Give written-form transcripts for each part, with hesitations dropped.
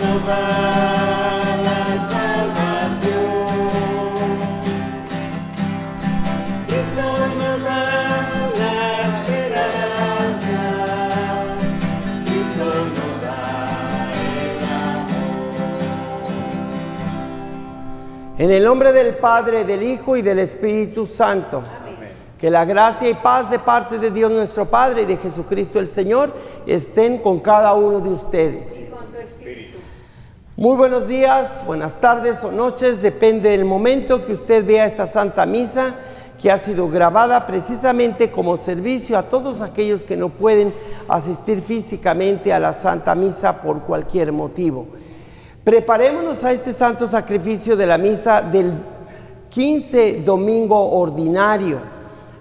nos da la salvación. Cristo nos da la esperanza. Cristo nos da el amor. En el nombre del Padre, del Hijo y del Espíritu Santo. Amén. Que la gracia y paz de parte de Dios nuestro Padre y de Jesucristo el Señor estén con cada uno de ustedes. Muy buenos días, buenas tardes o noches, depende del momento que usted vea esta Santa Misa, que ha sido grabada precisamente como servicio a todos aquellos que no pueden asistir físicamente a la Santa Misa por cualquier motivo. Preparémonos a este santo sacrificio de la misa del 15 domingo ordinario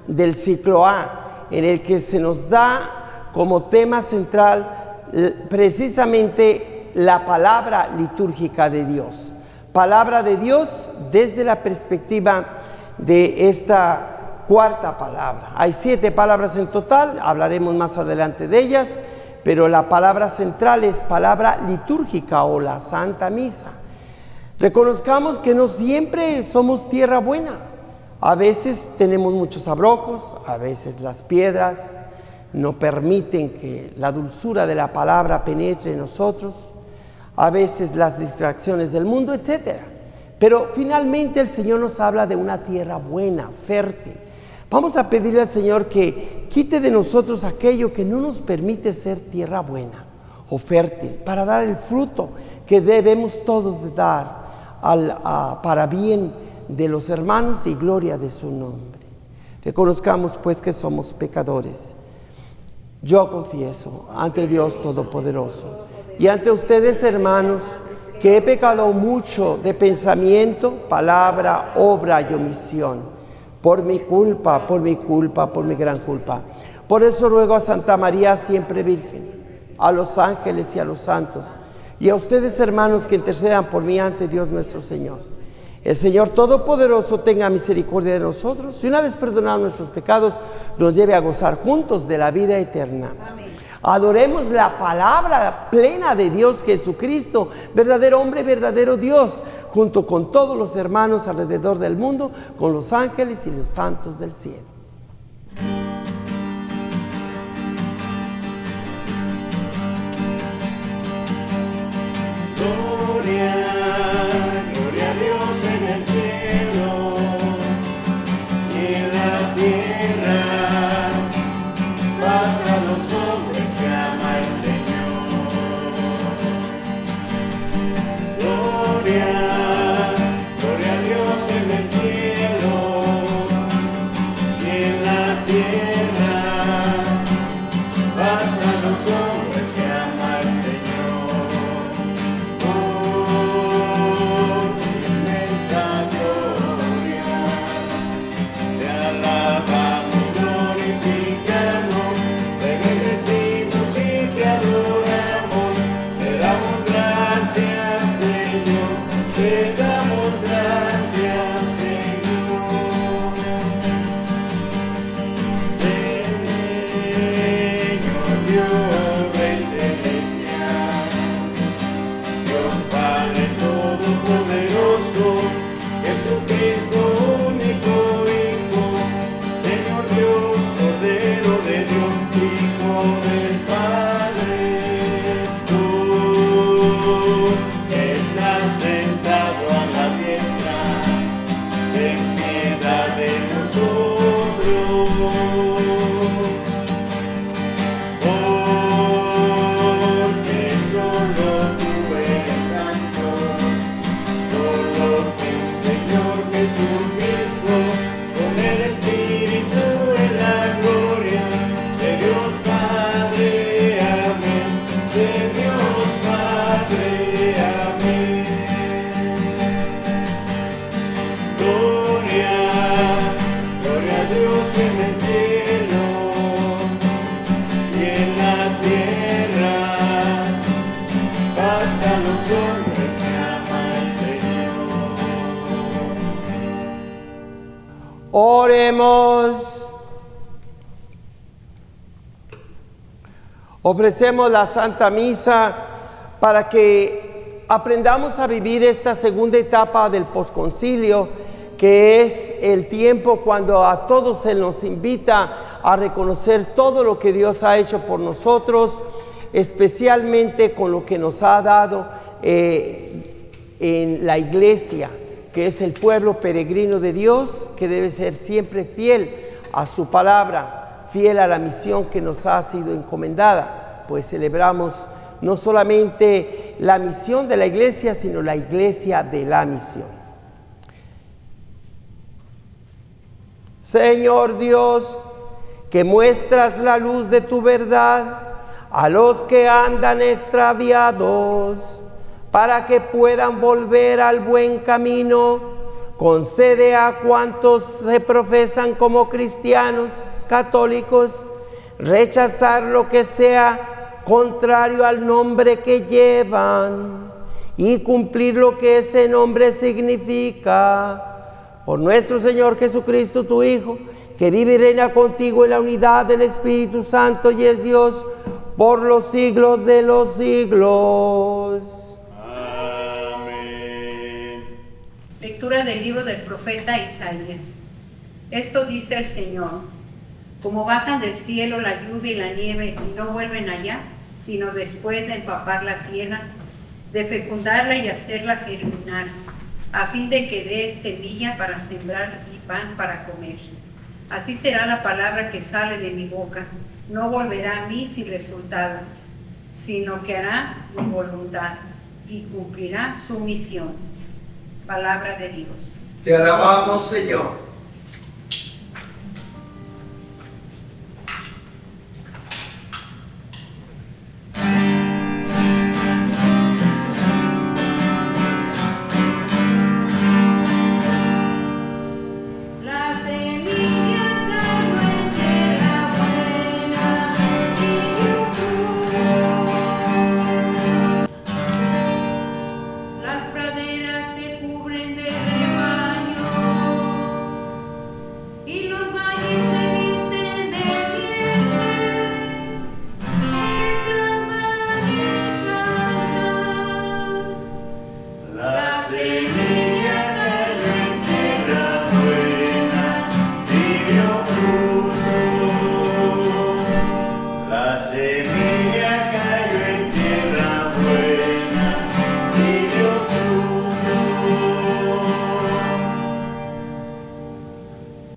del ciclo A, en el que se nos da como tema central precisamente la palabra litúrgica de Dios. Palabra de Dios desde la perspectiva de esta cuarta palabra. Hay 7 palabras en total, hablaremos más adelante de ellas, pero la palabra central es palabra litúrgica o la Santa Misa. Reconozcamos que no siempre somos tierra buena. A veces tenemos muchos abrojos, a veces las piedras no permiten que la dulzura de la palabra penetre en nosotros, a veces las distracciones del mundo, etc. Pero finalmente el Señor nos habla de una tierra buena, fértil. Vamos a pedirle al Señor que quite de nosotros aquello que no nos permite ser tierra buena o fértil, para dar el fruto que debemos todos de dar para bien de los hermanos y gloria de su nombre. Reconozcamos pues que somos pecadores. Yo confieso ante Dios Todopoderoso y ante ustedes, hermanos, que he pecado mucho de pensamiento, palabra, obra y omisión. Por mi culpa, por mi gran culpa. Por eso ruego a Santa María, siempre Virgen, a los ángeles y a los santos, y a ustedes, hermanos, que intercedan por mí ante Dios nuestro Señor. El Señor Todopoderoso tenga misericordia de nosotros y una vez perdonados nuestros pecados, nos lleve a gozar juntos de la vida eterna. Amén. Adoremos la palabra plena de Dios Jesucristo, verdadero hombre, verdadero Dios, junto con todos los hermanos alrededor del mundo, con los ángeles y los santos del cielo. Gloria, gloria a Dios en el cielo y en la tierra, paz a los hombres que ama el Señor. Gloria, gloria a Dios en el cielo y en la tierra, paz a los hombres que ama el Señor. Oremos. Ofrecemos la Santa Misa para que aprendamos a vivir esta segunda etapa del posconcilio, que es el tiempo cuando a todos se nos invita a reconocer todo lo que Dios ha hecho por nosotros, especialmente con lo que nos ha dado en la iglesia, que es el pueblo peregrino de Dios, que debe ser siempre fiel a su palabra, fiel a la misión que nos ha sido encomendada. Pues celebramos no solamente la misión de la iglesia, sino la iglesia de la misión. Señor Dios, que muestras la luz de tu verdad a los que andan extraviados, para que puedan volver al buen camino, concede a cuantos se profesan como cristianos católicos rechazar lo que sea contrario al nombre que llevan y cumplir lo que ese nombre significa. Por nuestro Señor Jesucristo, tu Hijo, que vive y reina contigo en la unidad del Espíritu Santo y es Dios por los siglos de los siglos. Amén. Lectura del libro del profeta Isaías. Esto dice el Señor: como bajan del cielo la lluvia y la nieve y no vuelven allá, sino después de empapar la tierra, de fecundarla y hacerla germinar, a fin de que dé semilla para sembrar y pan para comer. Así será la palabra que sale de mi boca. No volverá a mí sin resultado, sino que hará mi voluntad y cumplirá su misión. Palabra de Dios. Te alabamos, Señor.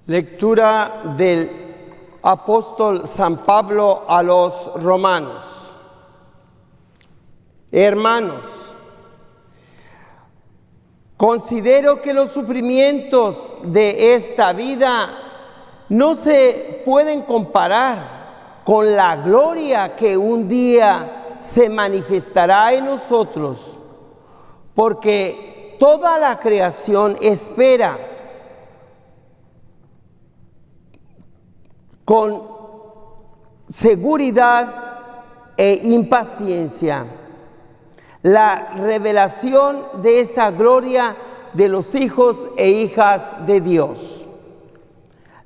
Lectura del apóstol San Pablo a los romanos. Hermanos, considero que los sufrimientos de esta vida no se pueden comparar con la gloria que un día se manifestará en nosotros, porque toda la creación espera con seguridad e impaciencia la revelación de esa gloria de los hijos e hijas de Dios.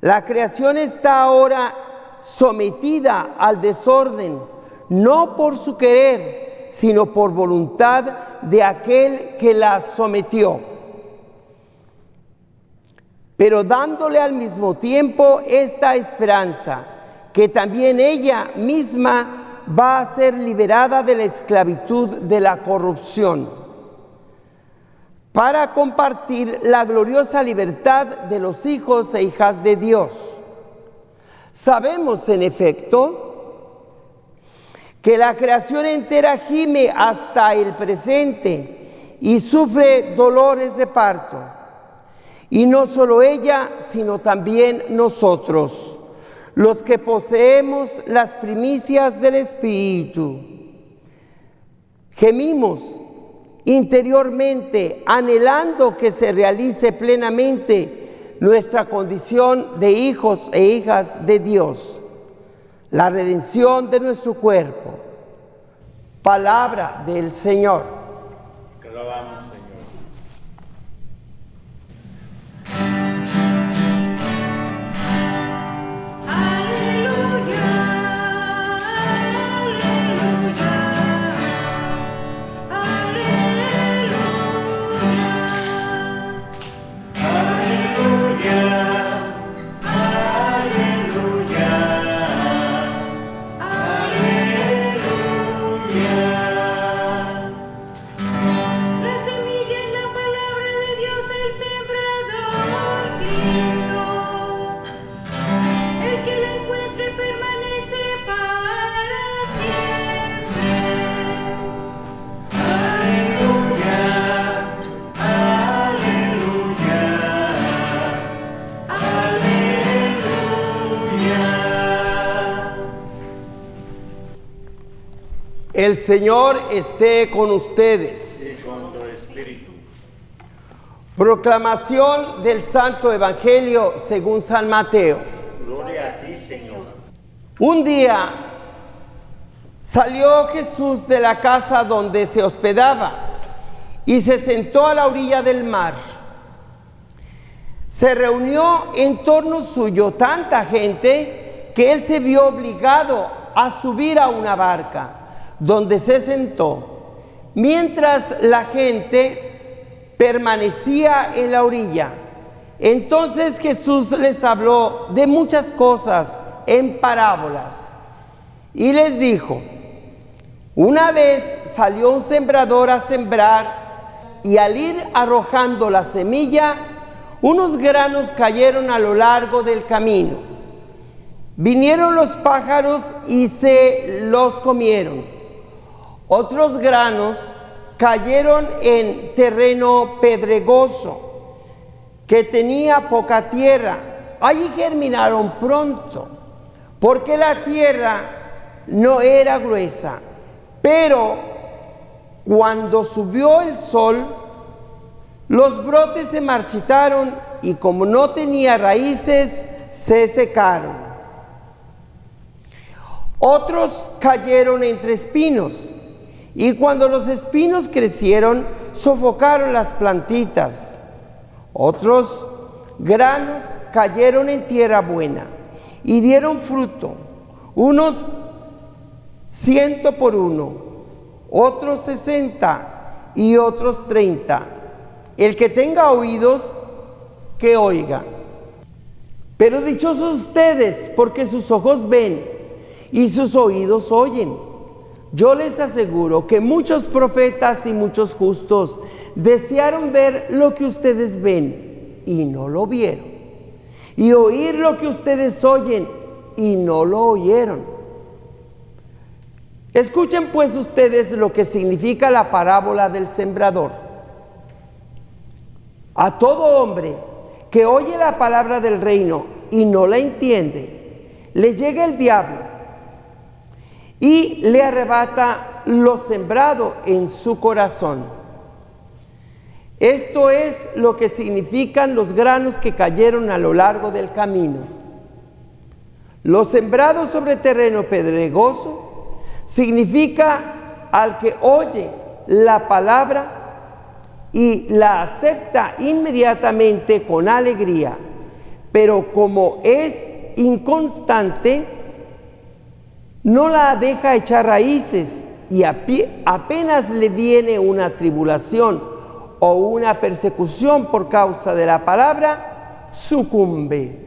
La creación está ahora sometida al desorden, no por su querer, sino por voluntad de aquel que la sometió, pero dándole al mismo tiempo esta esperanza, que también ella misma va a ser liberada de la esclavitud de la corrupción, para compartir la gloriosa libertad de los hijos e hijas de Dios. Sabemos, en efecto, que la creación entera gime hasta el presente y sufre dolores de parto. Y no solo ella, sino también nosotros, los que poseemos las primicias del Espíritu. Gemimos interiormente, anhelando que se realice plenamente nuestra condición de hijos e hijas de Dios, la redención de nuestro cuerpo. Palabra del Señor. Te alabamos, Señor. Aleluya, aleluya, aleluya. El Señor esté con ustedes. Y con tu espíritu. Proclamación del Santo Evangelio según San Mateo. Gloria a ti, Señor. Un día salió Jesús de la casa donde se hospedaba y se sentó a la orilla del mar. Se reunió en torno suyo tanta gente que él se vio obligado a subir a una barca, donde se sentó, mientras la gente permanecía en la orilla. Entonces Jesús les habló de muchas cosas en parábolas y les dijo: una vez salió un sembrador a sembrar, y al ir arrojando la semilla, unos granos cayeron a lo largo del camino. Vinieron los pájaros y se los comieron. Otros granos cayeron en terreno pedregoso, que tenía poca tierra. Allí germinaron pronto, porque la tierra no era gruesa. Pero cuando subió el sol, los brotes se marchitaron y como no tenía raíces, se secaron. Otros cayeron entre espinos, y cuando los espinos crecieron, sofocaron las plantitas. Otros granos cayeron en tierra buena y dieron fruto, unos 100 por uno, otros 60 y otros 30. El que tenga oídos, que oiga. Pero dichosos ustedes, porque sus ojos ven y sus oídos oyen. Yo les aseguro que muchos profetas y muchos justos desearon ver lo que ustedes ven y no lo vieron, y oír lo que ustedes oyen y no lo oyeron. Escuchen pues ustedes lo que significa la parábola del sembrador. A todo hombre que oye la palabra del reino y no la entiende, le llega el diablo y le arrebata lo sembrado en su corazón. Esto es lo que significan los granos que cayeron a lo largo del camino. Los sembrados sobre terreno pedregoso significa al que oye la palabra y la acepta inmediatamente con alegría, pero como es inconstante, no la deja echar raíces, y apenas le viene una tribulación o una persecución por causa de la palabra, sucumbe.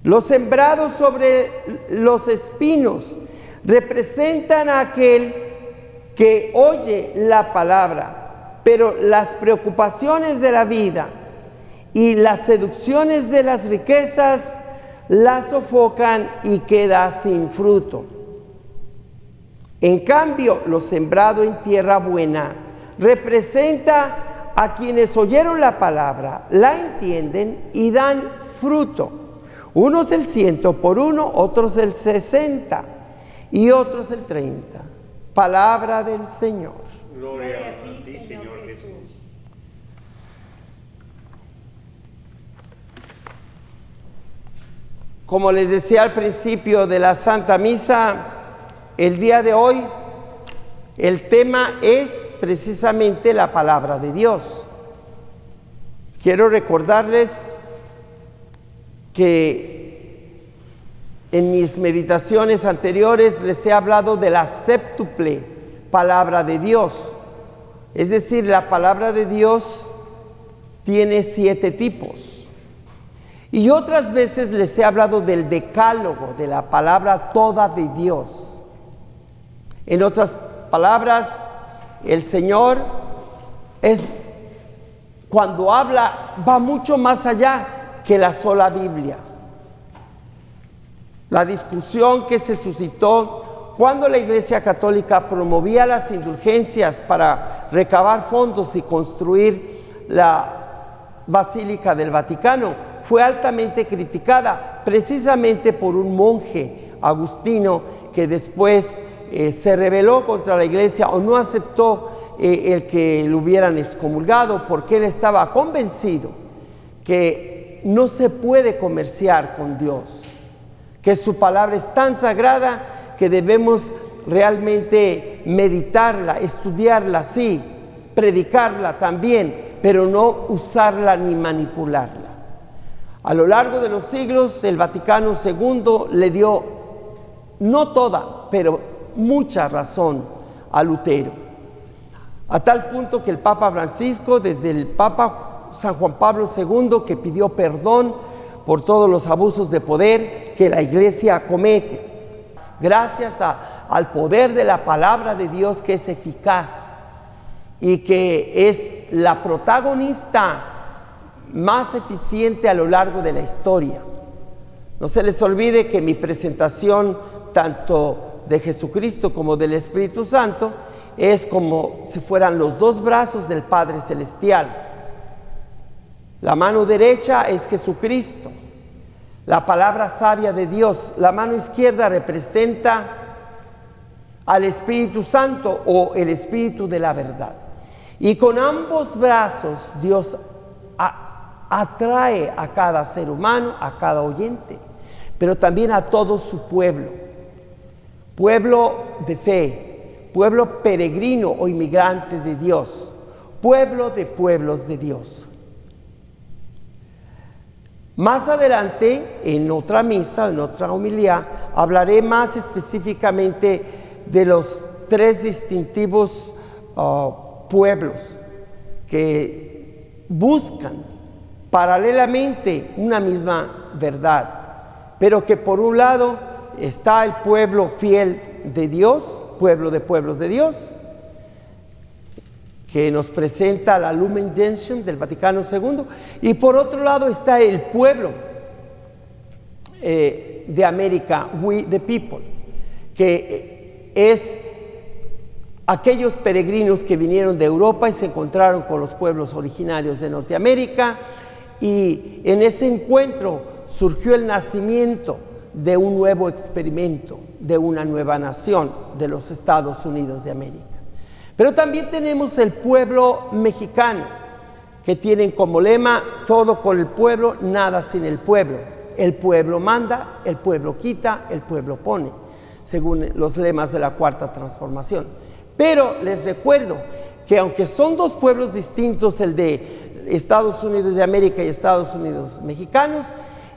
Los sembrados sobre los espinos representan a aquel que oye la palabra, pero las preocupaciones de la vida y las seducciones de las riquezas la sofocan y queda sin fruto. En cambio, lo sembrado en tierra buena representa a quienes oyeron la palabra, la entienden y dan fruto. Unos el 100 por uno, otros el 60 y otros el 30. Palabra del Señor. Gloria a ti, Señor Jesús. Como les decía al principio de la Santa Misa, el día de hoy el tema es precisamente la palabra de Dios. Quiero recordarles que en mis meditaciones anteriores les he hablado de la séptuple palabra de Dios. Es decir, la palabra de Dios tiene 7 tipos. Y otras veces les he hablado del decálogo, de la palabra toda de Dios. En otras palabras, el Señor cuando habla, va mucho más allá que la sola Biblia. La discusión que se suscitó cuando la Iglesia Católica promovía las indulgencias para recabar fondos y construir la Basílica del Vaticano fue altamente criticada precisamente por un monje agustino que después se rebeló contra la iglesia o no aceptó el que lo hubieran excomulgado, porque él estaba convencido que no se puede comerciar con Dios, que su palabra es tan sagrada que debemos realmente meditarla, estudiarla, sí, predicarla también, pero no usarla ni manipularla. A lo largo de los siglos, el Vaticano II le dio, no toda, pero mucha razón a Lutero, a tal punto que el Papa Francisco, desde el Papa San Juan Pablo II, que pidió perdón por todos los abusos de poder que la Iglesia comete, gracias al poder de la palabra de Dios, que es eficaz y que es la protagonista más eficiente a lo largo de la historia. No se les olvide que mi presentación, tanto de Jesucristo como del Espíritu Santo, es como si fueran los dos brazos del Padre Celestial. La mano derecha es Jesucristo, la palabra sabia de Dios. La mano izquierda representa al Espíritu Santo o el Espíritu de la verdad. Y con ambos brazos Dios atrae a cada ser humano, a cada oyente, pero también a todo su pueblo, pueblo de fe, pueblo peregrino o inmigrante de Dios, pueblo de pueblos de Dios. Más adelante, en otra misa, en otra homilía, hablaré más específicamente de los tres distintivos pueblos que buscan paralelamente una misma verdad, pero que por un lado está el pueblo fiel de Dios, pueblo de pueblos de Dios, que nos presenta la Lumen Gentium del Vaticano II, y por otro lado está el pueblo de América, We the People, que es aquellos peregrinos que vinieron de Europa y se encontraron con los pueblos originarios de Norteamérica, y en ese encuentro surgió el nacimiento de un nuevo experimento, de una nueva nación, de los Estados Unidos de América. Pero también tenemos el pueblo mexicano, que tienen como lema: todo con el pueblo, nada sin el pueblo. El pueblo manda, el pueblo quita, el pueblo pone, según los lemas de la Cuarta Transformación. Pero les recuerdo que aunque son dos pueblos distintos, el de Estados Unidos de América y Estados Unidos mexicanos,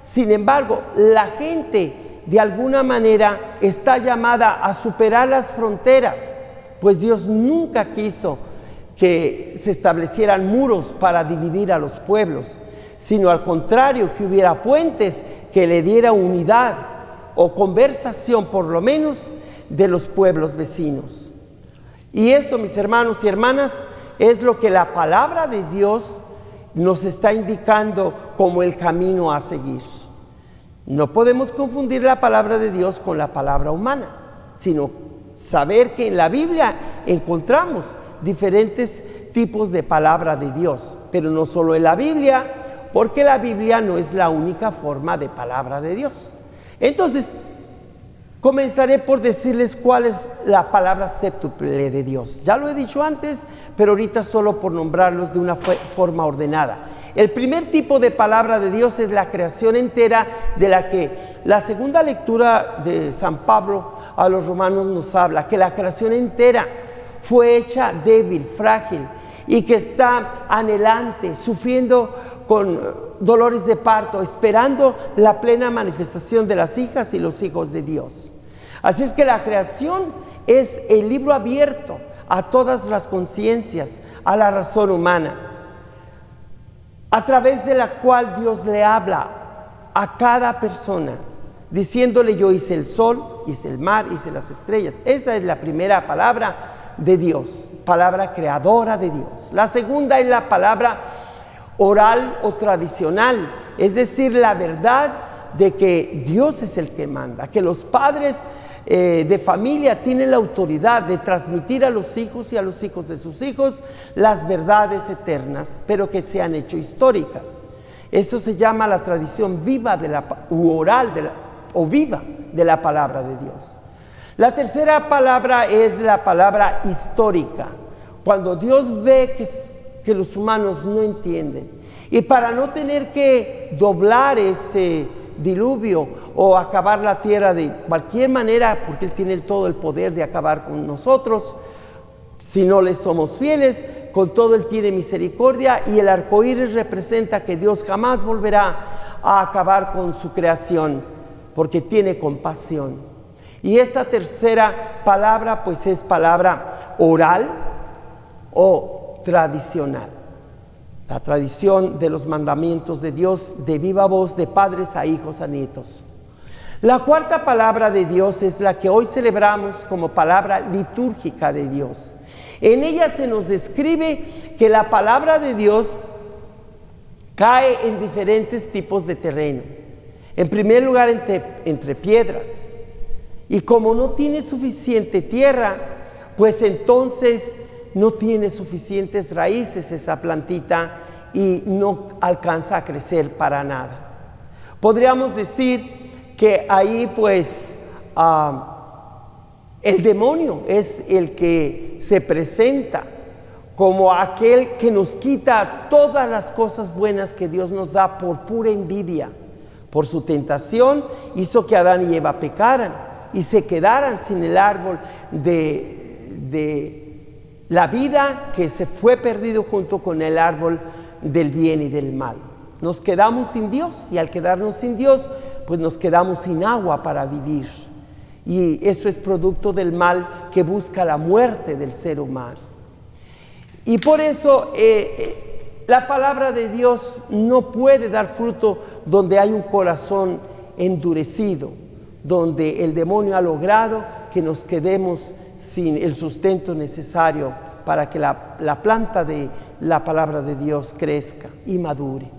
sin embargo, la gente de alguna manera está llamada a superar las fronteras, pues Dios nunca quiso que se establecieran muros para dividir a los pueblos, sino al contrario, que hubiera puentes que le diera unidad o conversación, por lo menos, de los pueblos vecinos. Y eso, mis hermanos y hermanas, es lo que la palabra de Dios nos está indicando como el camino a seguir. No podemos confundir la palabra de Dios con la palabra humana, sino saber que en la Biblia encontramos diferentes tipos de palabra de Dios, pero no solo en la Biblia, porque la Biblia no es la única forma de palabra de Dios. Entonces, comenzaré por decirles cuál es la palabra séptuple de Dios. Ya lo he dicho antes, pero ahorita solo por nombrarlos de una forma ordenada. El primer tipo de palabra de Dios es la creación entera, de la que la segunda lectura de San Pablo a los romanos nos habla, que la creación entera fue hecha débil, frágil, y que está anhelante, sufriendo con dolores de parto, esperando la plena manifestación de las hijas y los hijos de Dios. Así es que la creación es el libro abierto a todas las conciencias, a la razón humana, a través de la cual Dios le habla a cada persona, diciéndole: yo hice el sol, hice el mar, hice las estrellas. Esa es la primera palabra de Dios, palabra creadora de Dios. La segunda es la palabra oral o tradicional, es decir, la verdad de que Dios es el que manda, que los padres de familia tienen la autoridad de transmitir a los hijos y a los hijos de sus hijos las verdades eternas, pero que se han hecho históricas. Eso se llama la tradición viva oral o viva de la palabra de Dios. La tercera palabra es la palabra histórica. Cuando Dios ve que los humanos no entienden, y para no tener que doblar ese diluvio o acabar la tierra de cualquier manera, porque Él tiene todo el poder de acabar con nosotros, si no le somos fieles, con todo Él tiene misericordia, y el arco iris representa que Dios jamás volverá a acabar con su creación, porque tiene compasión. Y esta tercera palabra pues es palabra oral o tradicional. La tradición de los mandamientos de Dios de viva voz, de padres a hijos a nietos. La cuarta palabra de Dios es la que hoy celebramos como palabra litúrgica de Dios. En ella se nos describe que la palabra de Dios cae en diferentes tipos de terreno. En primer lugar, entre piedras. Y como no tiene suficiente tierra, pues entonces no tiene suficientes raíces esa plantita y no alcanza a crecer para nada. Podríamos decir que ahí pues el demonio es el que se presenta como aquel que nos quita todas las cosas buenas que Dios nos da por pura envidia. Por su tentación hizo que Adán y Eva pecaran y se quedaran sin el árbol de la vida, que se fue perdido junto con el árbol del bien y del mal. Nos quedamos sin Dios, y al quedarnos sin Dios, pues nos quedamos sin agua para vivir. Y eso es producto del mal que busca la muerte del ser humano. Y por eso la palabra de Dios no puede dar fruto donde hay un corazón endurecido, donde el demonio ha logrado que nos quedemos sin el sustento necesario para que la planta de la palabra de Dios crezca y madure.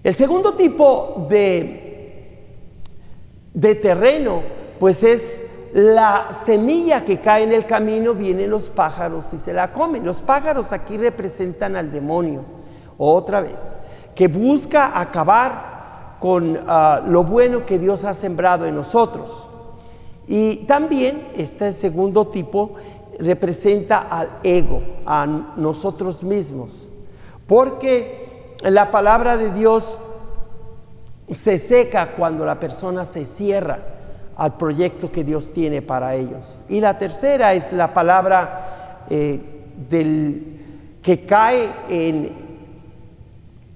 El segundo tipo de terreno, pues es la semilla que cae en el camino, vienen los pájaros y se la comen. Los pájaros aquí representan al demonio, otra vez, que busca acabar con lo bueno que Dios ha sembrado en nosotros. Y también este segundo tipo representa al ego, a nosotros mismos, porque la palabra de Dios se seca cuando la persona se cierra al proyecto que Dios tiene para ellos. Y la tercera es la palabra que cae en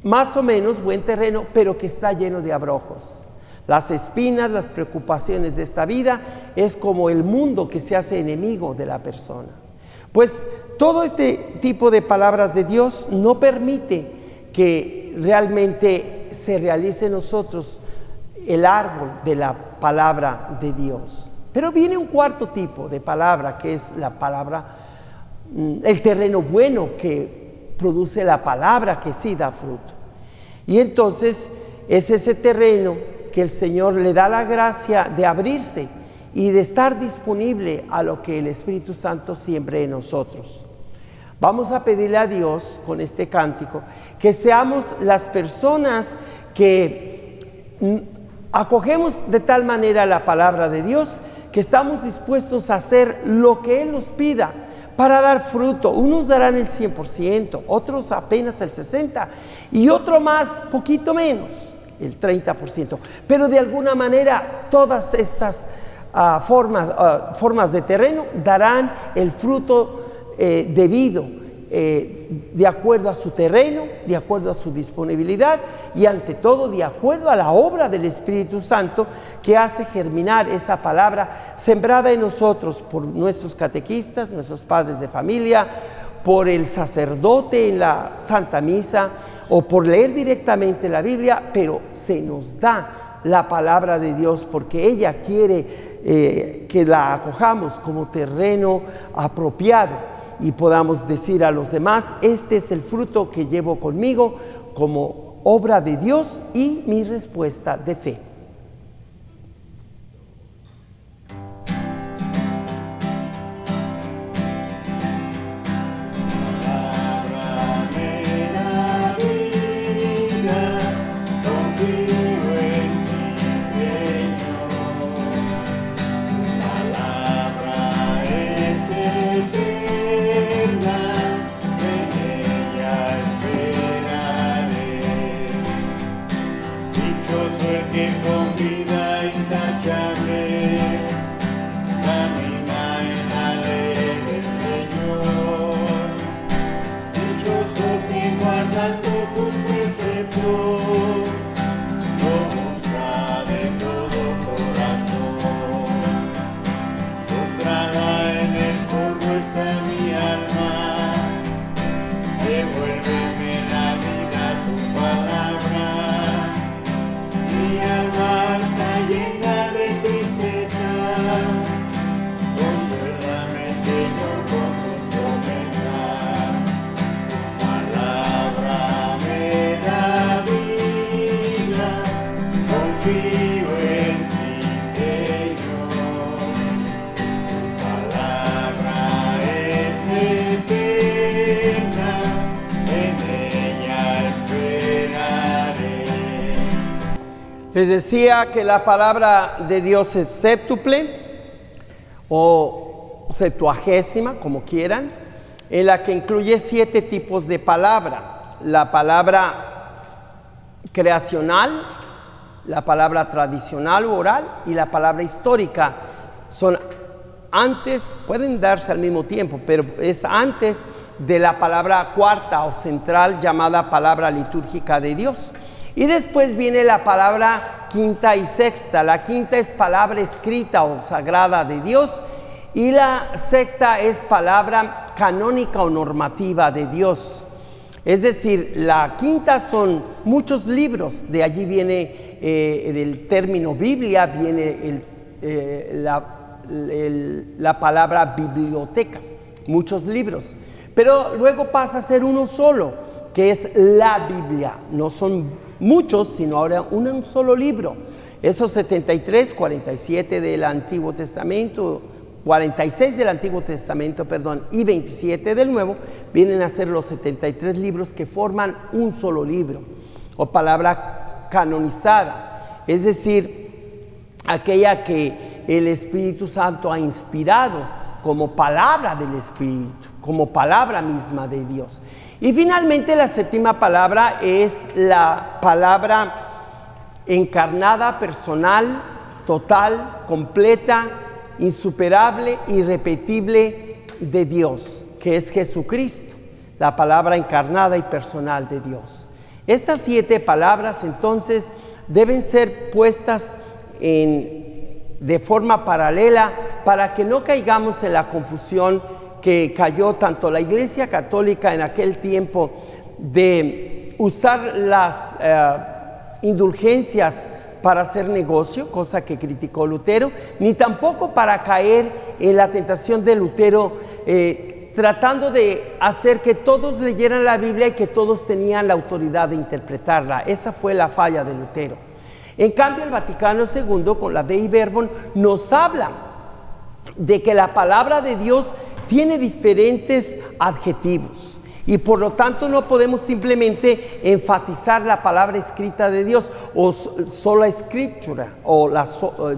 más o menos buen terreno, pero que está lleno de abrojos. Las espinas, las preocupaciones de esta vida, es como el mundo que se hace enemigo de la persona. Pues todo este tipo de palabras de Dios no permite que realmente se realice en nosotros el árbol de la palabra de Dios. Pero viene un cuarto tipo de palabra, que es la palabra, el terreno bueno que produce la palabra que sí da fruto. Y entonces es ese terreno que el Señor le da la gracia de abrirse y de estar disponible a lo que el Espíritu Santo siembre en nosotros. Vamos a pedirle a Dios con este cántico que seamos las personas que acogemos de tal manera la palabra de Dios que estamos dispuestos a hacer lo que Él nos pida para dar fruto. Unos darán el 100%, otros apenas el 60% y otro más, poquito menos, el 30%. Pero de alguna manera todas estas formas de terreno darán el fruto debido, de acuerdo a su terreno, de acuerdo a su disponibilidad y ante todo de acuerdo a la obra del Espíritu Santo que hace germinar esa palabra sembrada en nosotros por nuestros catequistas, nuestros padres de familia, por el sacerdote en la Santa Misa o por leer directamente la Biblia, pero se nos da la palabra de Dios porque ella quiere que la acojamos como terreno apropiado y podamos decir a los demás: este es el fruto que llevo conmigo como obra de Dios y mi respuesta de fe. Palabra Les decía que la palabra de Dios es séptuple o septuagésima, como quieran, en la que incluye 7 tipos de palabra. La palabra creacional, la palabra tradicional o oral y la palabra histórica. Son antes, pueden darse al mismo tiempo, pero es antes de la palabra cuarta o central llamada palabra litúrgica de Dios. Y después viene la palabra quinta y sexta. La quinta es palabra escrita o sagrada de Dios y la sexta es palabra canónica o normativa de Dios. Es decir, la quinta son muchos libros, de allí viene del término Biblia, viene la palabra biblioteca, muchos libros. Pero luego pasa a ser uno solo, que es la Biblia. No son muchos, sino ahora un solo libro. Esos 73, 47 del Antiguo Testamento, 46 del Antiguo Testamento, perdón, y 27 del Nuevo, vienen a ser los 73 libros que forman un solo libro, o palabra canonizada, es decir, aquella que el Espíritu Santo ha inspirado como palabra del Espíritu, como palabra misma de Dios. Y finalmente la séptima palabra es la palabra encarnada, personal, total, completa, insuperable, irrepetible de Dios, que es Jesucristo, la palabra encarnada y personal de Dios. Estas 7 palabras entonces deben ser puestas de forma paralela para que no caigamos en la confusión que cayó tanto la Iglesia Católica en aquel tiempo de usar las indulgencias para hacer negocio, cosa que criticó Lutero, ni tampoco para caer en la tentación de Lutero tratando de hacer que todos leyeran la Biblia y que todos tenían la autoridad de interpretarla. Esa fue la falla de Lutero. En cambio, el Vaticano II, con la Dei Verbum, nos habla de que la palabra de Dios tiene diferentes adjetivos y por lo tanto no podemos simplemente enfatizar la palabra escrita de Dios o sola escritura o la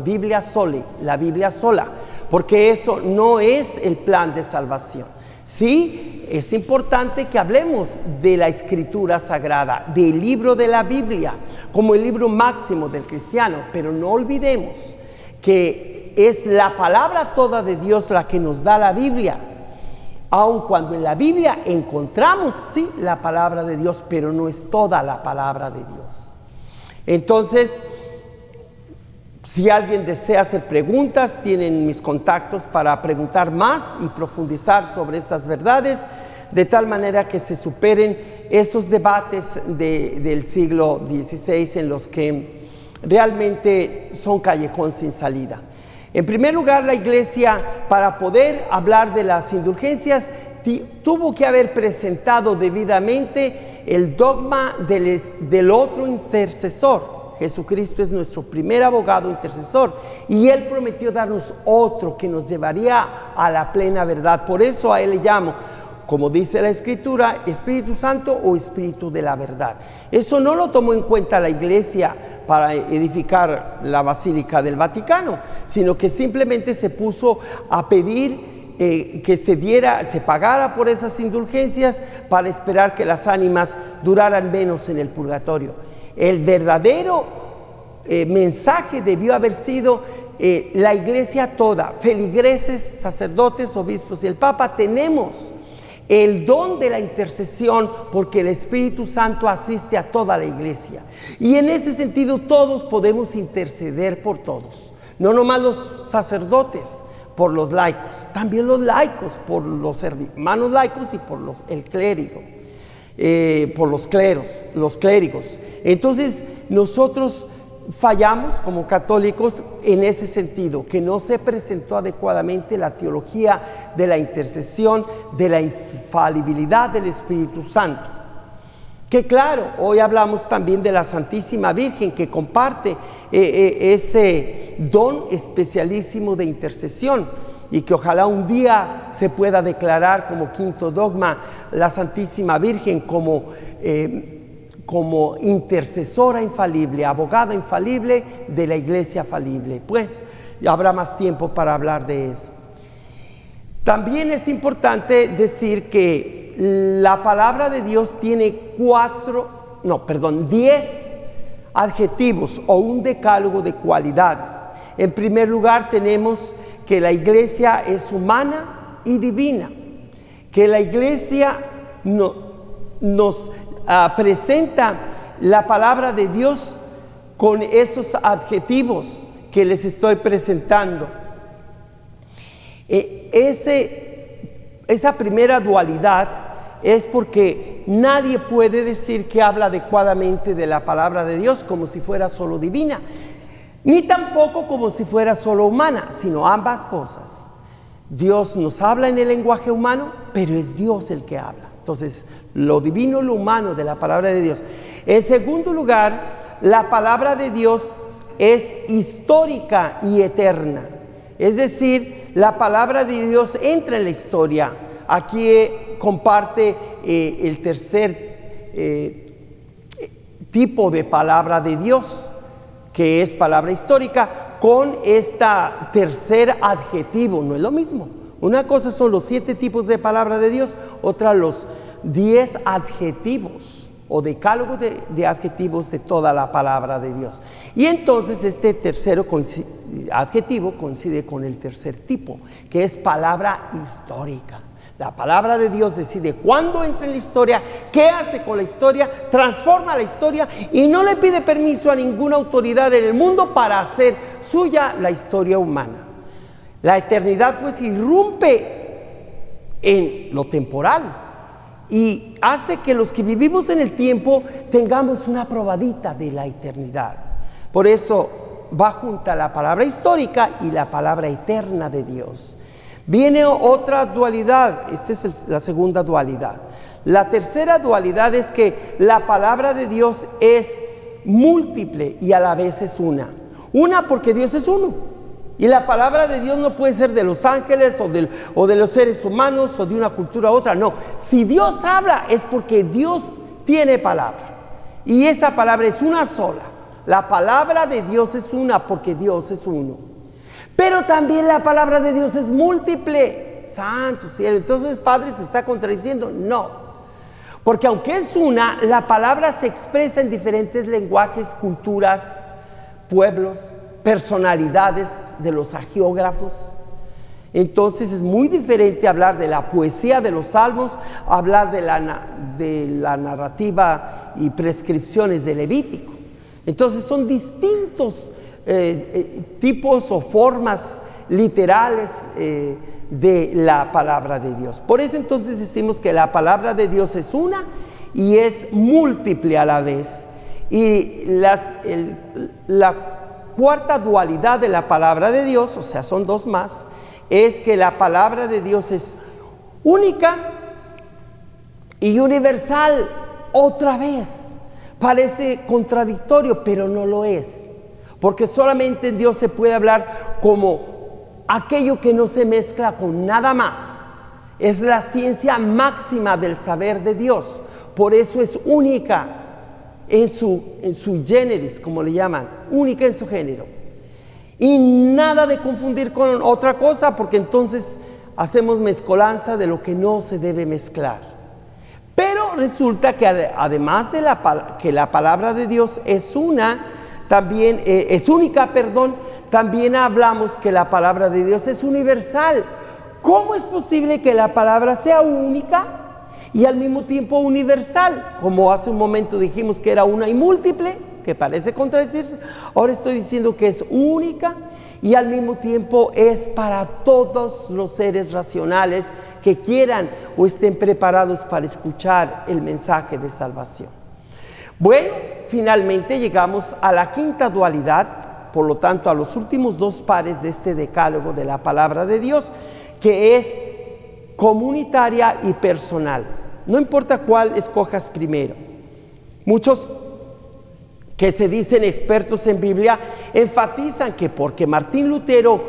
Biblia sole, la Biblia sola, porque eso no es el plan de salvación. Sí, es importante que hablemos de la escritura sagrada, del libro de la Biblia, como el libro máximo del cristiano, pero no olvidemos que es la palabra toda de Dios la que nos da la Biblia, aun cuando en la Biblia encontramos, sí, la palabra de Dios, pero no es toda la palabra de Dios. Entonces, si alguien desea hacer preguntas, tienen mis contactos para preguntar más y profundizar sobre estas verdades, de tal manera que se superen esos debates del siglo XVI en los que realmente son callejón sin salida. En primer lugar, la Iglesia, para poder hablar de las indulgencias, tuvo que haber presentado debidamente el dogma del otro intercesor. Jesucristo es nuestro primer abogado intercesor y Él prometió darnos otro que nos llevaría a la plena verdad. Por eso a Él le llamo, como dice la Escritura, Espíritu Santo o Espíritu de la verdad. Eso no lo tomó en cuenta la Iglesia para edificar la Basílica del Vaticano, sino que simplemente se puso a pedir que se pagara por esas indulgencias para esperar que las ánimas duraran menos en el purgatorio. El verdadero mensaje debió haber sido la Iglesia toda, feligreses, sacerdotes, obispos y el Papa, tenemos el don de la intercesión porque el Espíritu Santo asiste a toda la Iglesia. Y en ese sentido todos podemos interceder por todos, no nomás los sacerdotes por los laicos, también los laicos por los hermanos laicos y por el clérigo. Por los clérigos. Entonces nosotros fallamos como católicos en ese sentido, que no se presentó adecuadamente la teología de la intercesión, de la infalibilidad del Espíritu Santo. Que claro, hoy hablamos también de la Santísima Virgen, que comparte ese don especialísimo de intercesión, y que ojalá un día se pueda declarar como quinto dogma la Santísima Virgen como como intercesora infalible, abogada infalible de la iglesia falible. Pues habrá más tiempo para hablar de eso. También es importante decir que la palabra de Dios tiene 10 adjetivos o un decálogo de cualidades. En primer lugar, tenemos que la iglesia es humana y divina, que la iglesia nos presenta la palabra de Dios con esos adjetivos que les estoy presentando. Esa primera dualidad es porque nadie puede decir que habla adecuadamente de la palabra de Dios como si fuera solo divina, ni tampoco como si fuera solo humana, sino ambas cosas. Dios nos habla en el lenguaje humano, pero es Dios el que habla. Entonces, lo divino, lo humano de la palabra de Dios. En segundo lugar, la palabra de Dios es histórica y eterna. Es decir, la palabra de Dios entra en la historia. Aquí comparte el tercer tipo de palabra de Dios, que es palabra histórica, con esta tercer adjetivo. No es lo mismo. Una cosa son los 7 tipos de palabra de Dios, otra los 10 adjetivos o decálogo de adjetivos de toda la palabra de Dios. Y entonces este tercero adjetivo coincide con el tercer tipo, que es palabra histórica. La palabra de Dios decide cuándo entra en la historia, qué hace con la historia, transforma la historia y no le pide permiso a ninguna autoridad en el mundo para hacer suya la historia humana. La eternidad pues irrumpe en lo temporal y hace que los que vivimos en el tiempo tengamos una probadita de la eternidad. Por eso va junta la palabra histórica y la palabra eterna de Dios. Viene otra dualidad, esta es la segunda dualidad. La tercera dualidad es que la palabra de Dios es múltiple y a la vez es una. Una porque Dios es uno. Y la palabra de Dios no puede ser de los ángeles o de los seres humanos o de una cultura a otra. No, si Dios habla es porque Dios tiene palabra. Y esa palabra es una sola. La palabra de Dios es una porque Dios es uno. Pero también la palabra de Dios es múltiple. Santo cielo. Entonces, Padre, ¿se está contradiciendo? No. Porque aunque es una, la palabra se expresa en diferentes lenguajes, culturas, pueblos, personalidades de los agiógrafos. Entonces es muy diferente hablar de la poesía de los salmos, hablar de la narrativa y prescripciones de Levítico. Entonces son distintos tipos o formas literales de la palabra de Dios. Por eso entonces decimos que la palabra de Dios es una y es múltiple a la vez. Y la cuarta dualidad de la palabra de Dios, o sea, son 2 más, es que la palabra de Dios es única y universal. Otra vez, parece contradictorio, pero no lo es. Porque solamente en Dios se puede hablar como aquello que no se mezcla con nada más. Es la ciencia máxima del saber de Dios. Por eso es única en su generis, como le llaman, única en su género. Y nada de confundir con otra cosa, porque entonces hacemos mezcolanza de lo que no se debe mezclar. Pero resulta que además de que la palabra de Dios es única, también hablamos que la palabra de Dios es universal. ¿Cómo es posible que la palabra sea única y al mismo tiempo universal? Como hace un momento dijimos que era una y múltiple, que parece contradecirse. Ahora estoy diciendo que es única y al mismo tiempo es para todos los seres racionales que quieran o estén preparados para escuchar el mensaje de salvación. Bueno, finalmente llegamos a la quinta dualidad, por lo tanto a los últimos 2 pares de este decálogo de la palabra de Dios, que es comunitaria y personal. No importa cuál escojas primero. Muchos que se dicen expertos en Biblia enfatizan que porque Martín Lutero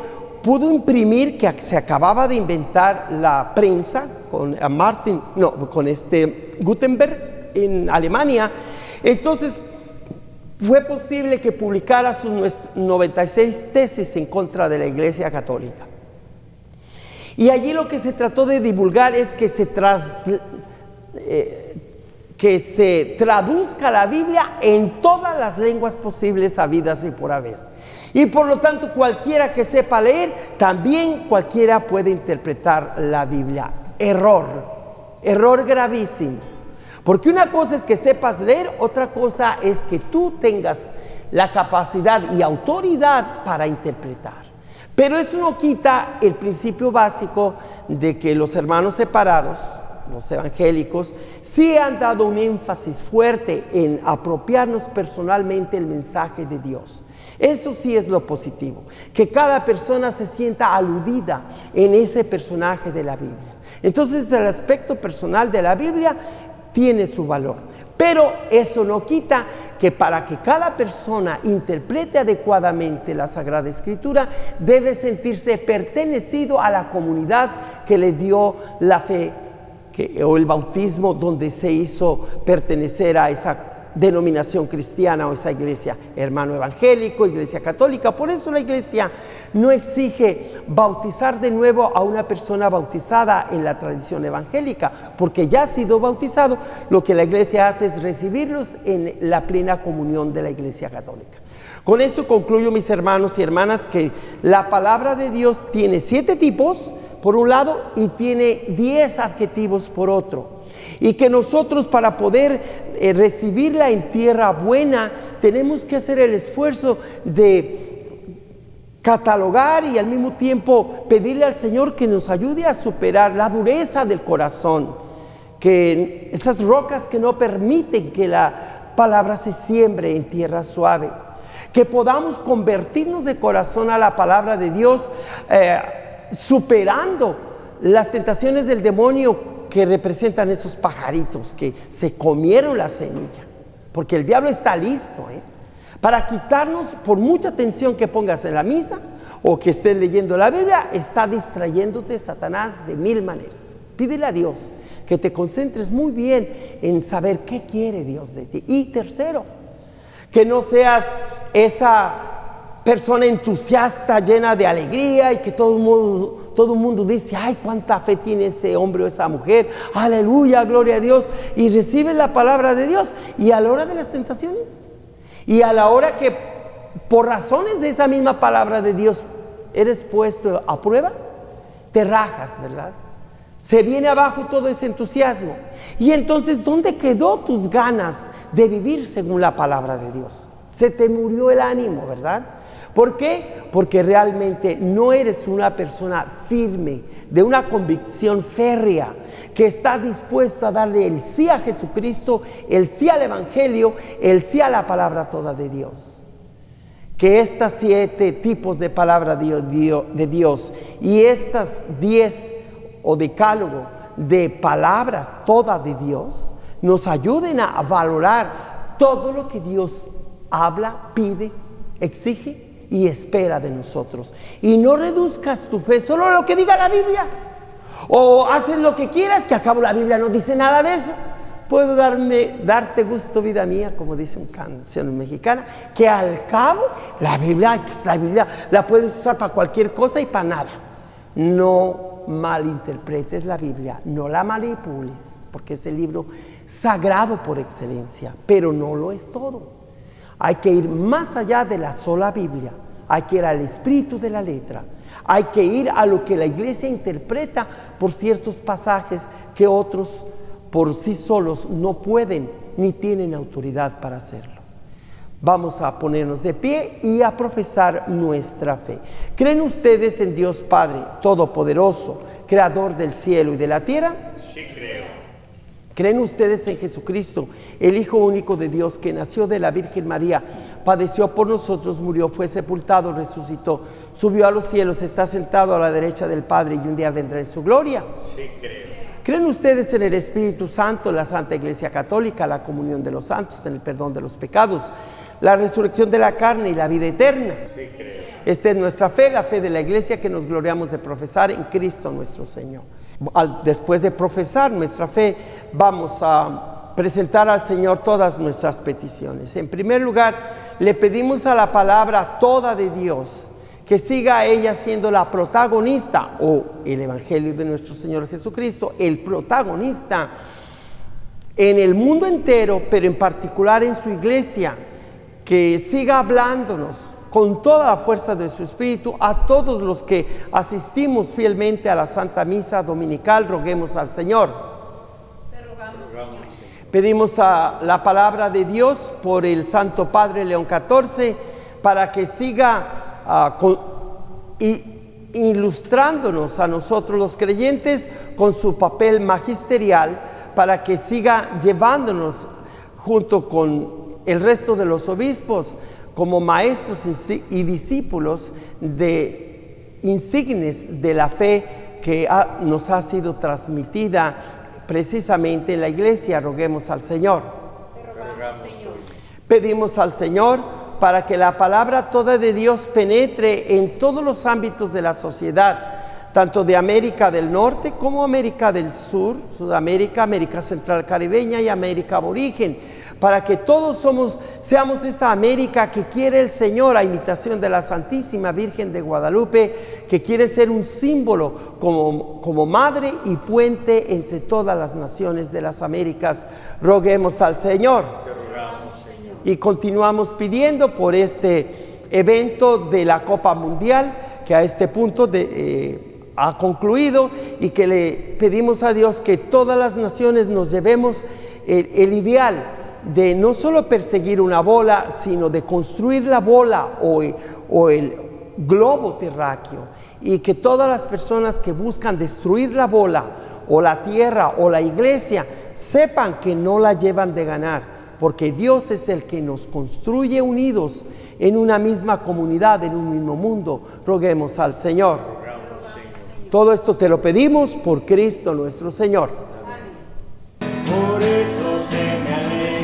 pudo imprimir, que se acababa de inventar la prensa con Gutenberg en Alemania, Entonces, fue posible que publicara sus 96 tesis en contra de la Iglesia Católica. Y allí lo que se trató de divulgar es que se traduzca la Biblia en todas las lenguas posibles habidas y por haber. Y por lo tanto, cualquiera que sepa leer, también cualquiera puede interpretar la Biblia. Error gravísimo. Porque una cosa es que sepas leer, otra cosa es que tú tengas la capacidad y autoridad para interpretar. Pero eso no quita el principio básico de que los hermanos separados, los evangélicos, sí han dado un énfasis fuerte en apropiarnos personalmente el mensaje de Dios. Eso sí es lo positivo, que cada persona se sienta aludida en ese personaje de la Biblia. Entonces el aspecto personal de la Biblia tiene su valor, pero eso no quita que para que cada persona interprete adecuadamente la Sagrada Escritura, debe sentirse pertenecido a la comunidad que le dio la fe o el bautismo, donde se hizo pertenecer a esa denominación cristiana o esa iglesia, hermano evangélico, iglesia católica. Por eso la iglesia no exige bautizar de nuevo a una persona bautizada en la tradición evangélica, porque ya ha sido bautizado. Lo que la iglesia hace es recibirlos en la plena comunión de la iglesia católica. Con esto concluyo, mis hermanos y hermanas, que la palabra de Dios tiene 7 tipos por un lado y tiene 10 adjetivos por otro. Y que nosotros, para poder recibirla en tierra buena, tenemos que hacer el esfuerzo de catalogar y al mismo tiempo pedirle al Señor que nos ayude a superar la dureza del corazón, que esas rocas que no permiten que la palabra se siembre en tierra suave, que podamos convertirnos de corazón a la palabra de Dios, superando las tentaciones del demonio que representan esos pajaritos que se comieron la semilla, porque el diablo está listo para quitarnos. Por mucha atención que pongas en la misa o que estés leyendo la Biblia, está distrayéndote Satanás de 1000 maneras. Pídele a Dios que te concentres muy bien en saber qué quiere Dios de ti. Y tercero, que no seas esa persona entusiasta, llena de alegría, y que todo el mundo dice: ay, cuánta fe tiene ese hombre o esa mujer, aleluya, gloria a Dios, y recibes la palabra de Dios, y a la hora de las tentaciones, y a la hora que por razones de esa misma palabra de Dios eres puesto a prueba, te rajas, ¿verdad? Se viene abajo todo ese entusiasmo. Y entonces, ¿dónde quedó tus ganas de vivir según la palabra de Dios? Se te murió el ánimo, ¿verdad? ¿Por qué? Porque realmente no eres una persona firme, de una convicción férrea, que está dispuesto a darle el sí a Jesucristo, el sí al Evangelio, el sí a la palabra toda de Dios. Que estas 7 tipos de palabra de Dios y estas 10 o decálogo de palabras todas de Dios nos ayuden a valorar todo lo que Dios habla, pide, exige y espera de nosotros. Y no reduzcas tu fe solo a lo que diga la Biblia, o haces lo que quieras, que al cabo la Biblia no dice nada de eso. Puedo darte gusto, vida mía, como dice una canción mexicana, que al cabo la Biblia la puedes usar para cualquier cosa y para nada. No malinterpretes la Biblia, no la manipules, porque es el libro sagrado por excelencia, pero no lo es todo. Hay que ir más allá de la sola Biblia, hay que ir al espíritu de la letra, hay que ir a lo que la iglesia interpreta por ciertos pasajes que otros por sí solos no pueden ni tienen autoridad para hacerlo. Vamos a ponernos de pie y a profesar nuestra fe. ¿Creen ustedes en Dios Padre Todopoderoso, Creador del cielo y de la tierra? Sí, creo. ¿Creen ustedes en Jesucristo, el Hijo único de Dios, que nació de la Virgen María, padeció por nosotros, murió, fue sepultado, resucitó, subió a los cielos, está sentado a la derecha del Padre y un día vendrá en su gloria? Sí, creo. ¿Creen ustedes en el Espíritu Santo, la Santa Iglesia Católica, la comunión de los santos, en el perdón de los pecados, la resurrección de la carne y la vida eterna? Sí, creo. Esta es nuestra fe, la fe de la Iglesia que nos gloriamos de profesar en Cristo nuestro Señor. Después de profesar nuestra fe, vamos a presentar al Señor todas nuestras peticiones. En primer lugar, le pedimos a la palabra toda de Dios que siga ella siendo la protagonista, o el Evangelio de nuestro Señor Jesucristo, el protagonista en el mundo entero, pero en particular en su iglesia, que siga hablándonos con toda la fuerza de su Espíritu a todos los que asistimos fielmente a la Santa Misa Dominical. Roguemos al Señor. Pedimos a la palabra de Dios por el Santo Padre León XIV para que siga ilustrándonos a nosotros los creyentes con su papel magisterial, para que siga llevándonos junto con el resto de los obispos como maestros y discípulos de insignes de la fe que nos ha sido transmitida precisamente en la iglesia. Roguemos al Señor. Pedimos al Señor para que la palabra toda de Dios penetre en todos los ámbitos de la sociedad, tanto de América del Norte como América del Sur, Sudamérica, América Central Caribeña y América Aborigen, para que todos seamos esa América que quiere el Señor, a imitación de la Santísima Virgen de Guadalupe, que quiere ser un símbolo como madre y puente entre todas las naciones de las Américas. Roguemos al Señor. Y continuamos pidiendo por este evento de la Copa Mundial, que a este punto ha concluido, y que le pedimos a Dios que todas las naciones nos llevemos el ideal de no solo perseguir una bola, sino de construir la bola o el globo terráqueo, y que todas las personas que buscan destruir la bola o la tierra o la iglesia sepan que no la llevan de ganar, porque Dios es el que nos construye unidos en una misma comunidad, en un mismo mundo. Roguemos al Señor. Todo esto te lo pedimos por Cristo nuestro Señor.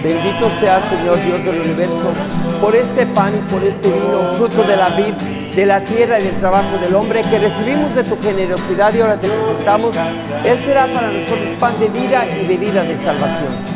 Bendito sea, Señor Dios del universo, por este pan y por este vino, fruto de la vid, de la tierra y del trabajo del hombre, que recibimos de tu generosidad y ahora te presentamos. Él será para nosotros pan de vida y bebida de salvación.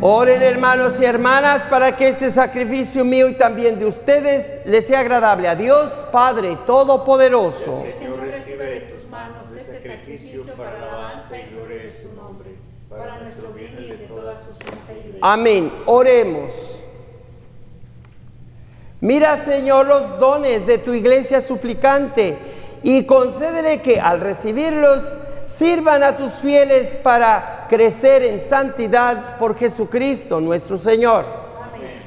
Oren, hermanos y hermanas, para que este sacrificio mío y también de ustedes les sea agradable a Dios Padre Todopoderoso. El Señor recibe de tus manos este sacrificio para la alabanza y gloria de su nombre, para nuestro bien y de toda su santa iglesia. Amén. Oremos. Mira, Señor, los dones de tu iglesia suplicante y concédele que al recibirlos sirvan a tus fieles para crecer en santidad por Jesucristo nuestro Señor. Amén.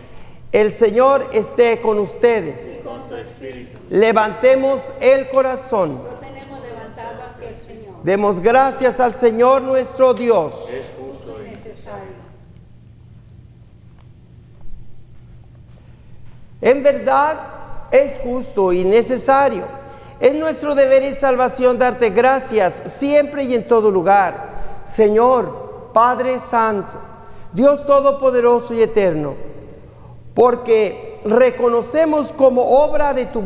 El Señor esté con ustedes. Y con tu espíritu. Levantemos el corazón. Lo tenemos levantado hacia el Señor. Demos gracias al Señor nuestro Dios. Es justo y Necesario. En verdad es justo y necesario. Es nuestro deber y salvación darte gracias siempre y en todo lugar, Señor, Padre Santo, Dios Todopoderoso y Eterno, porque reconocemos como obra de tu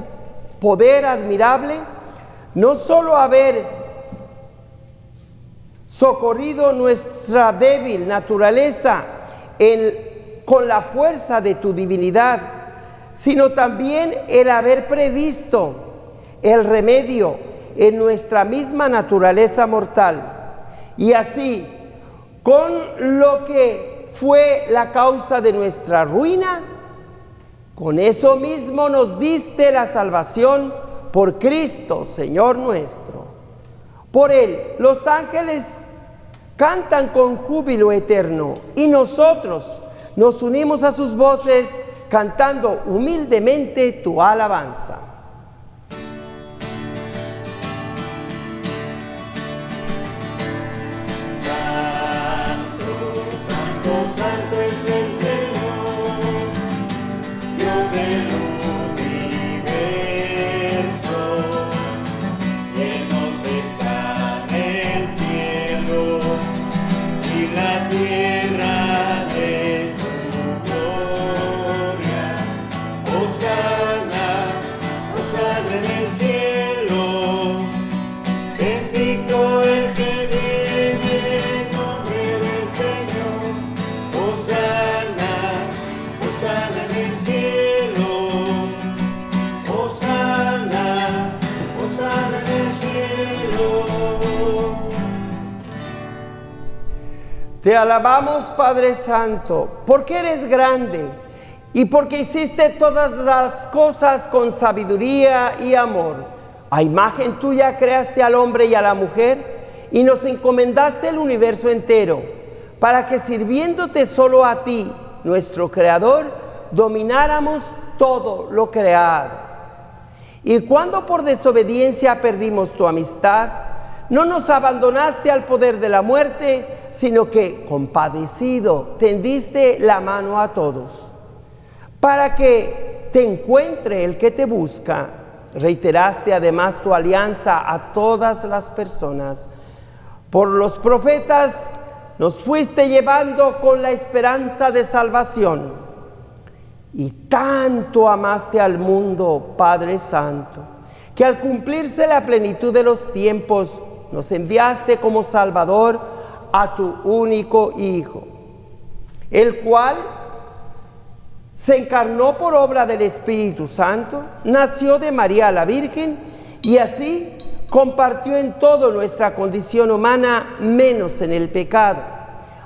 poder admirable no solo haber socorrido nuestra débil naturaleza con la fuerza de tu divinidad, sino también el haber previsto el remedio en nuestra misma naturaleza mortal. Y así, con lo que fue la causa de nuestra ruina, con eso mismo nos diste la salvación por Cristo, Señor nuestro. Por Él, los ángeles cantan con júbilo eterno y nosotros nos unimos a sus voces cantando humildemente tu alabanza. santo. Te alabamos, Padre Santo, porque eres grande y porque hiciste todas las cosas con sabiduría y amor. A imagen tuya creaste al hombre y a la mujer y nos encomendaste el universo entero para que sirviéndote solo a ti, nuestro Creador, domináramos todo lo creado. Y cuando por desobediencia perdimos tu amistad, no nos abandonaste al poder de la muerte, sino que, compadecido, tendiste la mano a todos. Para que te encuentre el que te busca, reiteraste además tu alianza a todas las personas. Por los profetas nos fuiste llevando con la esperanza de salvación. Y tanto amaste al mundo, Padre Santo, que al cumplirse la plenitud de los tiempos, nos enviaste como Salvador a tu único Hijo, el cual se encarnó por obra del Espíritu Santo, nació de María la Virgen y así compartió en todo nuestra condición humana, menos en el pecado.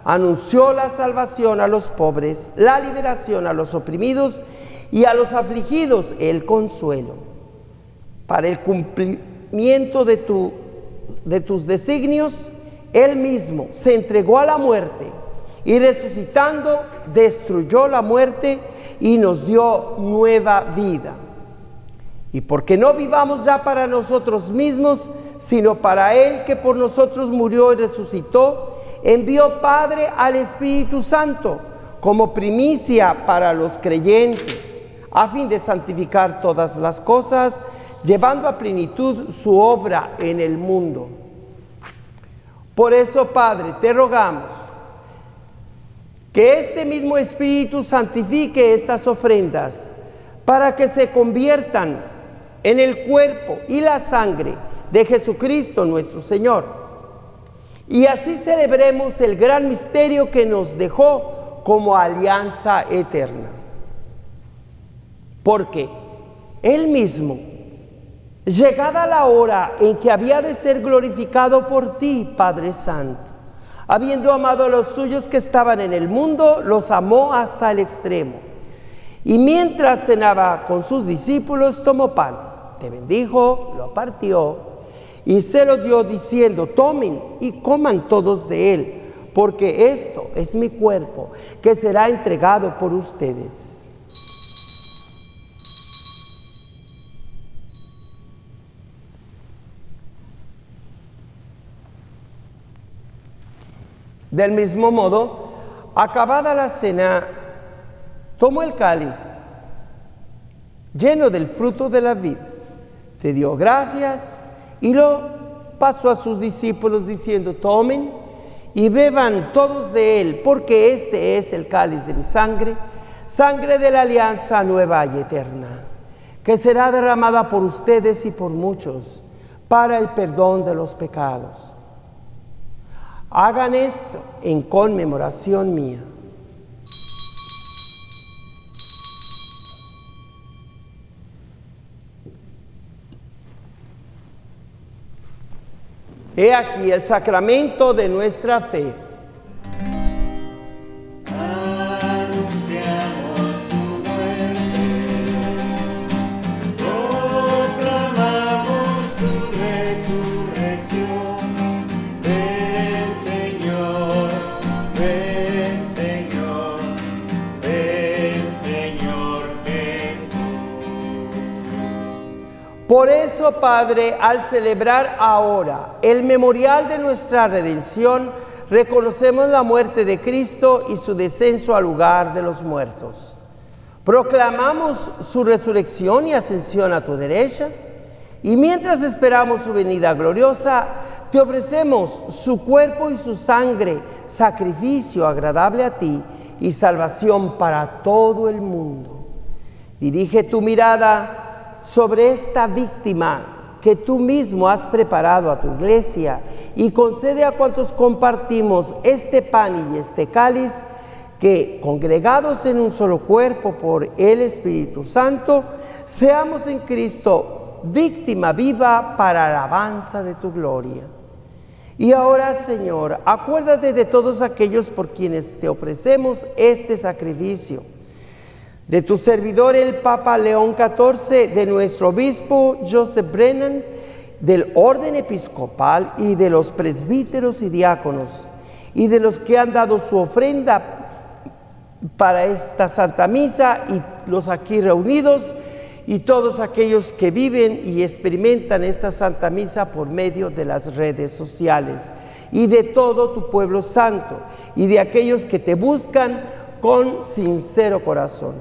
Anunció la salvación a los pobres, la liberación a los oprimidos y a los afligidos el consuelo. Para el cumplimiento de tus designios, Él mismo se entregó a la muerte y resucitando destruyó la muerte y nos dio nueva vida. Y porque no vivamos ya para nosotros mismos, sino para Él que por nosotros murió y resucitó, envió Padre al Espíritu Santo como primicia para los creyentes, a fin de santificar todas las cosas, llevando a plenitud su obra en el mundo. Por eso, Padre, te rogamos que este mismo Espíritu santifique estas ofrendas para que se conviertan en el cuerpo y la sangre de Jesucristo nuestro Señor. Y así celebremos el gran misterio que nos dejó como alianza eterna. Porque Él mismo, llegada la hora en que había de ser glorificado por ti, Padre Santo, habiendo amado a los suyos que estaban en el mundo, los amó hasta el extremo. Y mientras cenaba con sus discípulos, tomó pan, te bendijo, lo partió y se lo dio diciendo: tomen y coman todos de él, porque esto es mi cuerpo que será entregado por ustedes. Del mismo modo, acabada la cena, tomó el cáliz lleno del fruto de la vid, te dio gracias y lo pasó a sus discípulos diciendo: tomen y beban todos de él, porque este es el cáliz de mi sangre, sangre de la alianza nueva y eterna, que será derramada por ustedes y por muchos para el perdón de los pecados. Hagan esto en conmemoración mía. He aquí el sacramento de nuestra fe. Anunciamos tu muerte, proclamamos tu resurrección. Ven Señor, ven Señor, ven Señor Jesús. Por eso, Padre, al celebrar ahora el memorial de nuestra redención, reconocemos la muerte de Cristo y su descenso al lugar de los muertos. Proclamamos su resurrección y ascensión a tu derecha, y mientras esperamos su venida gloriosa, te ofrecemos su cuerpo y su sangre, sacrificio agradable a ti y salvación para todo el mundo. Dirige tu mirada sobre esta víctima que tú mismo has preparado a tu iglesia y concede a cuantos compartimos este pan y este cáliz que, congregados en un solo cuerpo por el Espíritu Santo, seamos en Cristo víctima viva para alabanza de tu gloria. Y ahora, Señor, acuérdate de todos aquellos por quienes te ofrecemos este sacrificio. De tu servidor el Papa León XIV, de nuestro obispo Joseph Brennan, del orden episcopal y de los presbíteros y diáconos, y de los que han dado su ofrenda para esta Santa Misa, y los aquí reunidos, y todos aquellos que viven y experimentan esta Santa Misa por medio de las redes sociales, y de todo tu pueblo santo, y de aquellos que te buscan con sincero corazón.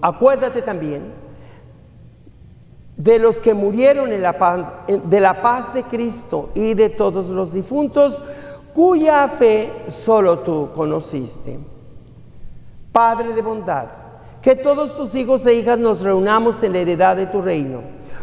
Acuérdate también de los que murieron en la paz de Cristo y de todos los difuntos cuya fe solo tú conociste. Padre de bondad, que todos tus hijos e hijas nos reunamos en la heredad de tu reino,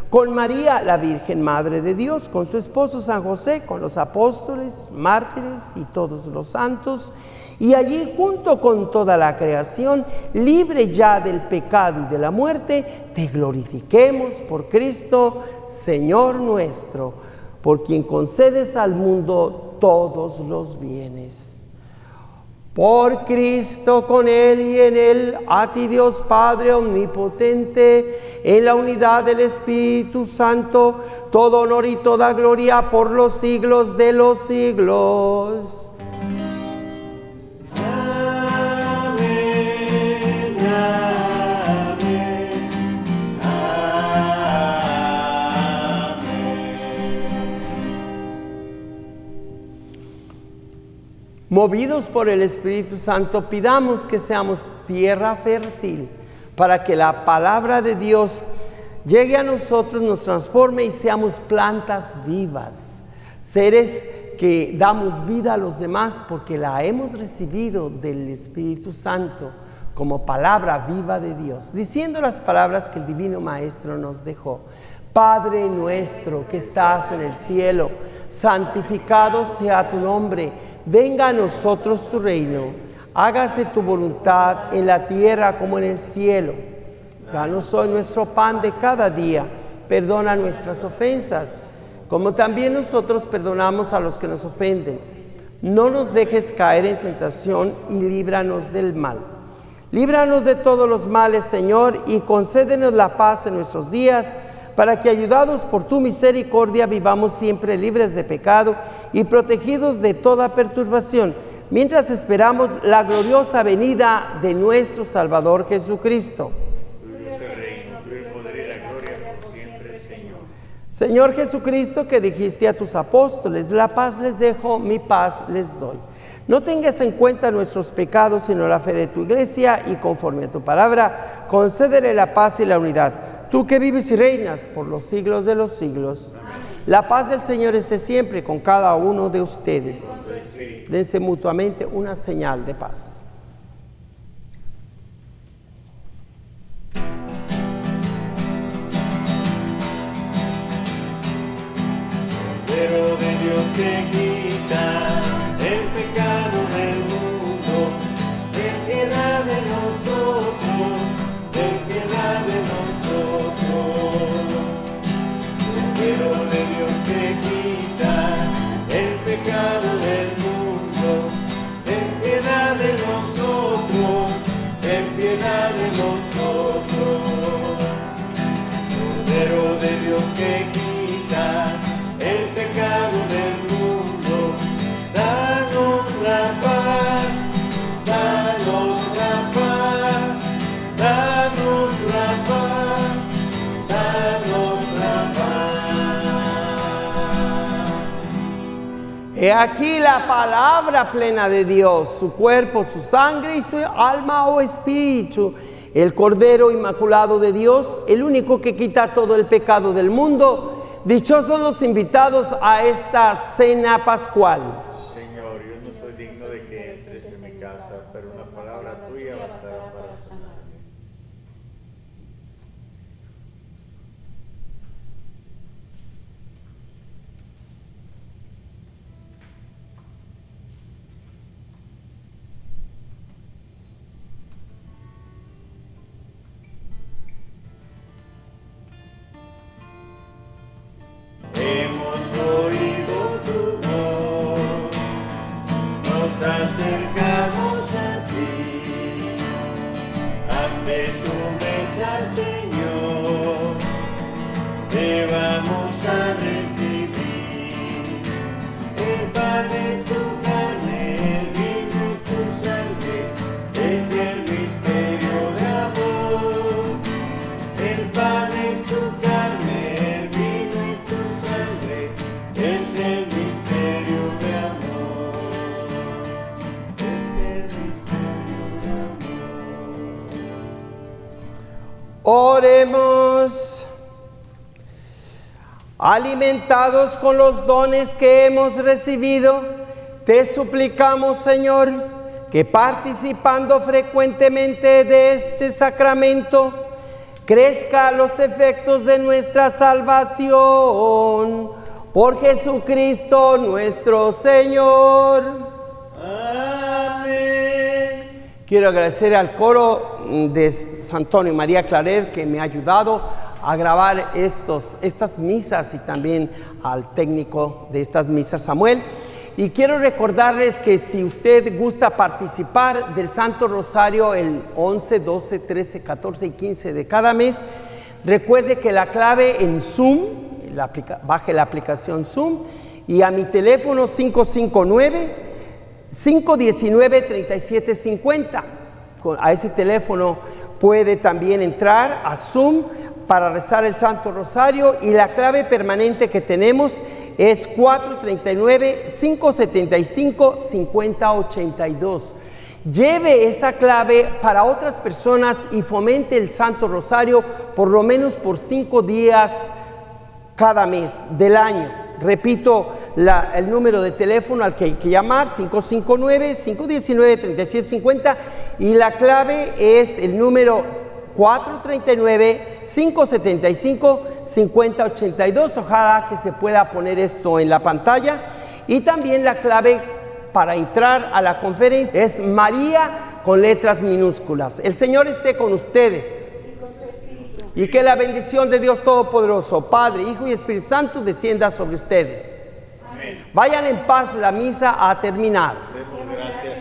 con María, la Virgen Madre de Dios, con su esposo San José, con los apóstoles, mártires y todos los santos, y allí junto con toda la creación, libre ya del pecado y de la muerte, te glorifiquemos por Cristo, Señor nuestro, por quien concedes al mundo todos los bienes. Por Cristo, con Él y en Él, a ti Dios Padre omnipotente, en la unidad del Espíritu Santo, todo honor y toda gloria por los siglos de los siglos. Movidos por el Espíritu Santo, pidamos que seamos tierra fértil para que la palabra de Dios llegue a nosotros, nos transforme y seamos plantas vivas, seres que damos vida a los demás porque la hemos recibido del Espíritu Santo como palabra viva de Dios, diciendo las palabras que el Divino Maestro nos dejó. Padre nuestro que estás en el cielo, santificado sea tu nombre. Venga a nosotros tu reino, hágase tu voluntad en la tierra como en el cielo. Danos hoy nuestro pan de cada día, perdona nuestras ofensas, como también nosotros perdonamos a los que nos ofenden. No nos dejes caer en tentación y líbranos del mal. Líbranos de todos los males, Señor, y concédenos la paz en nuestros días, para que, ayudados por tu misericordia, vivamos siempre libres de pecado y protegidos de toda perturbación, mientras esperamos la gloriosa venida de nuestro Salvador Jesucristo. Tuyo es el reino, tuyo el poder y la gloria por siempre, Señor. Señor Jesucristo, que dijiste a tus apóstoles, la paz les dejo, mi paz les doy. No tengas en cuenta nuestros pecados, sino la fe de tu iglesia, y conforme a tu palabra, concédele la paz y la unidad. Tú que vives y reinas por los siglos de los siglos. Amén. La paz del Señor esté siempre con cada uno de ustedes. Dense mutuamente una señal de paz. Cordero de Dios que quita el pecado del mundo, ten piedad de nosotros, ten piedad de nosotros. Cordero de Dios que quita el pecado del mundo, ten piedad de nosotros, ten piedad de nosotros. Cordero de Dios que quita el pecado del mundo, danos la paz, danos la paz, danos la paz, danos la paz. He aquí la palabra plena de Dios, su cuerpo, su sangre y su alma o espíritu, el Cordero Inmaculado de Dios, el único que quita todo el pecado del mundo. Dichosos los invitados a esta cena pascual. Señor, yo no soy digno de que entres en mi casa, pero una palabra tuya bastará para sanarme. Hemos acercamos a ti, ante tu mesa, Señor, te vamos a recibir. El pan es tu carne, el vino es tu sangre, es el misterio de amor. El pan es tu carne, el vino es tu sangre, es el misterio de amor. Es el misterio de amor. Oremos. Alimentados con los dones que hemos recibido, te suplicamos, Señor, que participando frecuentemente de este sacramento, crezca los efectos de nuestra salvación. Por Jesucristo nuestro Señor. Amén. Quiero agradecer al coro de San Antonio y María Claret que me ha ayudado a grabar estas misas y también al técnico de estas misas, Samuel. Y quiero recordarles que si usted gusta participar del Santo Rosario el 11, 12, 13, 14 y 15 de cada mes, recuerde que la clave en Zoom, baje la aplicación Zoom y a mi teléfono 559-519-3750. A ese teléfono puede también entrar a Zoom para rezar el Santo Rosario, y la clave permanente que tenemos es 439-575-5082. Lleve esa clave para otras personas y fomente el Santo Rosario por lo menos por 5 días cada mes del año. Repito el número de teléfono al que hay que llamar, 559-519-3750, y la clave es el número 439-575-5082. Ojalá que se pueda poner esto en la pantalla. Y también la clave para entrar a la conferencia es María con letras minúsculas. El Señor esté con ustedes. Y que la bendición de Dios Todopoderoso, Padre, Hijo y Espíritu Santo, descienda sobre ustedes. Amén. Vayan en paz, la misa ha terminado. Demos gracias